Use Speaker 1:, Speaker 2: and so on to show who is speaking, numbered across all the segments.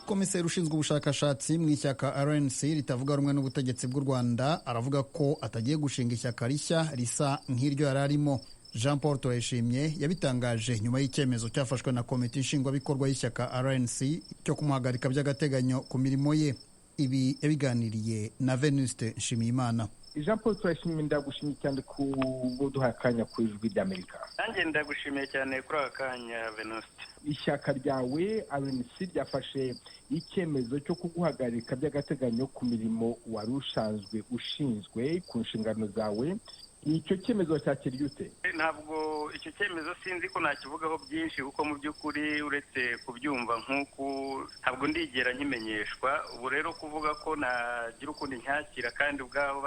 Speaker 1: komiseri ushinzwe ubushakashatsi mu ishyaka RNC ritavuga rumwe n'ubutegetsi bw'u Rwanda aravuga ko atagiye gushinga ishyaka rishya risa nk'iryo yari arimo. Jean Paul Turayishimye yabitangaje nyuma y'icyemezo cyafashwe na komite nshingwabikorwa y'ishyaka RNC cyo kumuhagarika by'agateganyo ku mirimo ye. Ibi yabiganiriye na Venuste Nshimiyimana.
Speaker 2: Jean Paul Turayishimye, ndagushimiye cyane ku buduha akanya ku ijwi ry'Amerika.
Speaker 3: Nanjye ndagushimiye cyane kuri aka kanya Venuste.
Speaker 2: Ishyaka ryawe RNC ryafashe icyemezo cyo kuguhagarika by'agateganyo ku mirimo wari usanzwe ushinzwe ku nshingano zawe. Icyo cyemezo cyakiriye ute?
Speaker 3: Ntabwo icyo cyemezo sinzi ko nakivugaho byinshi kuko mu by'ukuri uretse kubyumva nk'uko ntabwo ndigera nkimenyeshwa. Ubu rero kuvuga ko nagira ukundi ncyakira kandi ubwabo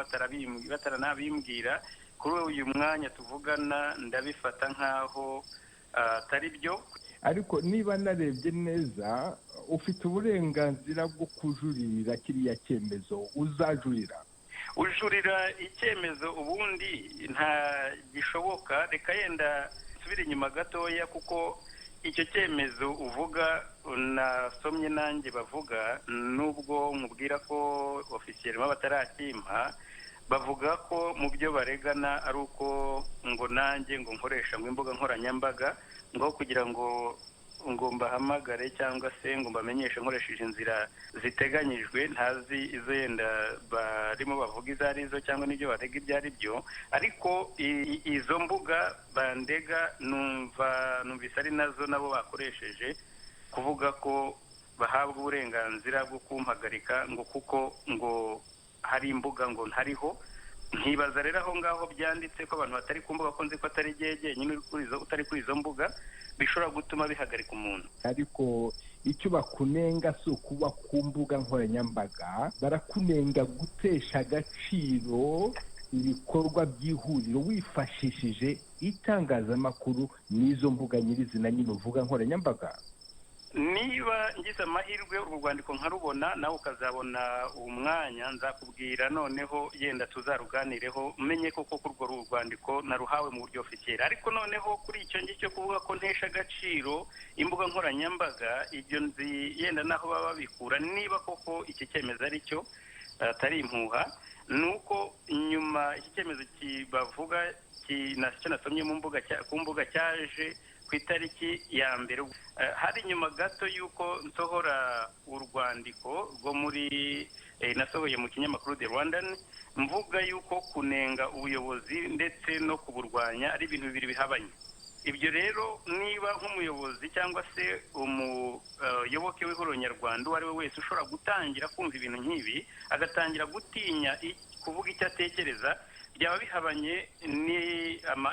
Speaker 3: bataranabimbwira kuri uyu mwanya tuvugana ndabifata nk'aho atari byo.
Speaker 2: Ariko niba narebye neza ufite uburenganzira bwo kujuririra kiriya cyemezo. Uzajurira?
Speaker 3: Ujurira icyemezo ubundi nta gishoboka. Reka yenda nsubire inyuma gatoya kuko icyo cyemezo uvuga nasomye nanjye bavuga, nubwo nkubwira ko ofisiyelema batarakimpa, bavuga ko mu byo baregana ari uko ngo nanjye ngo nkoresha mu imbuga nkoranyambaga ngo kugira ngo mbahamagare cyangwa se ngo mbamenyeshe nkoresheje inzira ziteganyijwe. Ntazi izo yenda barimo bavuga izo ari zo cyangwa n'ibyo barega ibyo ari byo, ariko izo mbuga bandega numvise ari nazo nabo bakoresheje kuvuga ko bahabwa uburenganzira bwo kumpagarika ngo kuko ngo hari imbuga ngo ntariho. Nkibaza rero aho ngaho byanditse ko abantu batari ku mbuga, ko nzi ko atari nyine utari kuri izo mbuga bishobora gutuma bihagarika umuntu.
Speaker 2: Ariko icyo bakunenga si ukuba ku mbuga nkoranyambaga, barakunenga gutesha agaciro ibikorwa by'ihuriro wifashishije itangazamakuru n'izo mbuga nyirizina nyine uvuga nkoranyambaga.
Speaker 3: Niba ngize amahirwe urwo rwandiko nkarubona nawe ukazabona umwanya, nzakubwira noneho yenda tuzaruganireho menye koko urwo rwandiko naruhawe mu buryo ofisiyeri. Ariko noneho kuri icyo ngicyo kuvuga ko ntesha agaciro imbuga nkoranyambaga, ibyo nzi yenda naho baba babikura. Niba koko iki cyemezo ari cyo atari impuha, nuko nyuma iki cyemezo kibavuga nacyo nasomye ku mbuga cyaje ku itariki ya mbere. Hari nyuma gato y'uko nsohora urwandiko rwo muri nasohoye mu kinyamakuru The Rwandan mvuga y'uko kunenga ubuyobozi ndetse no kuburwanya ari ibintu bibiri bihabanye. Ibyo rero niba nk'umuyobozi cyangwa se umuyoboke w'ihuriro nyarwanda uwo ari we wese ushobora gutangira kumva ibintu nk'ibi agatangira gutinya kuvuga icyo atekereza, byaba bihabanye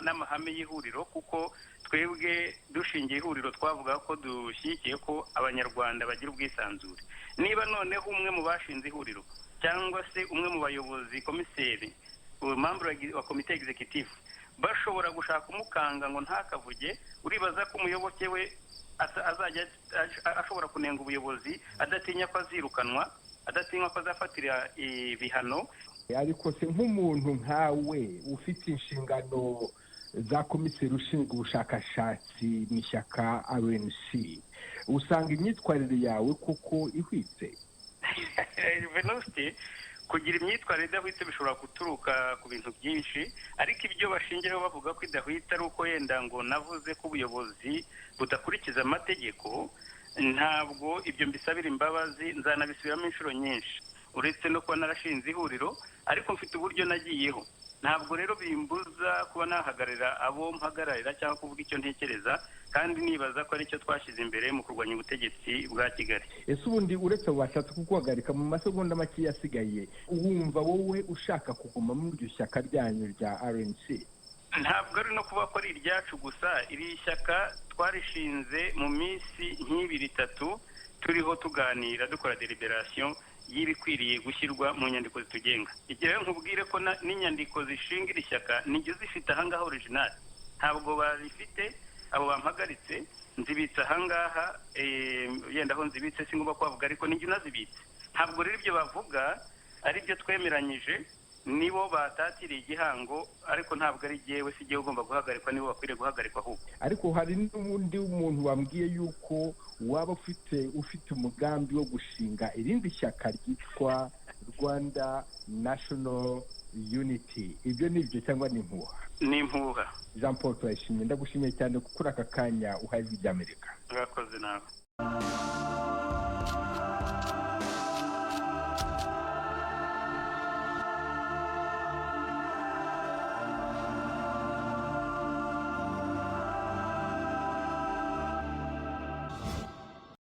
Speaker 3: n'amahame y'ihuriro, kuko twebwe dushingiye ihuriro twavuga ko dushyigikiye ko abanyarwanda bagira ubwisanzure. Niba noneho umwe mu bashinze ihuriro cyangwa se umwe mu bayobozi komiseri membre wa komite executive bashobora gushaka umukanga ngo ntakavuge, uribaza ko umuyoboke we azajya ashobora kunenga ubuyobozi adatinya ko azirukanwa, adatinya ko azafatira ibihano.
Speaker 2: Ariko se nk'umuntu nkawe ufite inshingano za komiseri ushinzwe ubushakashatsi mu ishyaka RNC, usanga imyitwarire yawe kuko ihwitse?
Speaker 3: Venuste, kugira imyitwarire idahwitse bishobora guturuka ku bintu byinshi, ariko ibyo bashingiraho bavuga ko idahwitse ari uko yenda ngo navuze ko ubuyobozi budakurikiza amategeko. Ntabwo ibyo mbisabira imbabazi, nzanabisubiramo inshuro nyinshi, uretse no kuba narashinze ihuriro, ariko mfite uburyo nagiyeho. Ntabwo rero bimbuza kuba nahagararira abo mpagararira cyangwa kuvuga icyo ntekereza, kandi nibaza ko aricyo twashyize imbere mu kurwanya ubutegetsi bwa Kigali.
Speaker 2: Ese ubundi uretse bashatse kuguhagarika mu masegonda make yasigaye, wumva wowe ushaka kuguma muri iryo shyaka ryanyu rya RNC?
Speaker 3: Ntabwo ari no kuba ko ari iryacu gusa. Iri shyaka twarishinze mu minsi nk'ibiri itatu turiho tuganira dukora deliberation y'ibikwiriye gushyirwa mu nyandiko zitugenga. Igihe rero nkubwire ko n'inyandiko zishinga iri shyaka nijyo zifite ahangaha original, ntabwo bazifite abo bampagaritse, nzibitse ahangaha yenda aho nzibitse singomba kubavuga, ariko nijyo nazibitse. Ntabwo rero ibyo bavuga ari byo twemeranyije nibo batatiriye igihango ariko ntabwo ari jyewe si jyewe ugomba guhagarikwa, nibo bakwiriye guhagarikwa ahubwo.
Speaker 2: ariko hari n'undi muntu wambwiye yuko waba ufite umugambi wo gushinga irindi shyaka ryitwa Rwanda National Unity. Ibyo ni byo cyangwa ni impuha?
Speaker 3: Ni impuha.
Speaker 2: Jean Paul Turayishimye, ndagushimiye cyane kuri aka kanya uhaye ijwi ry'Amerika.
Speaker 3: Urakoze nawe.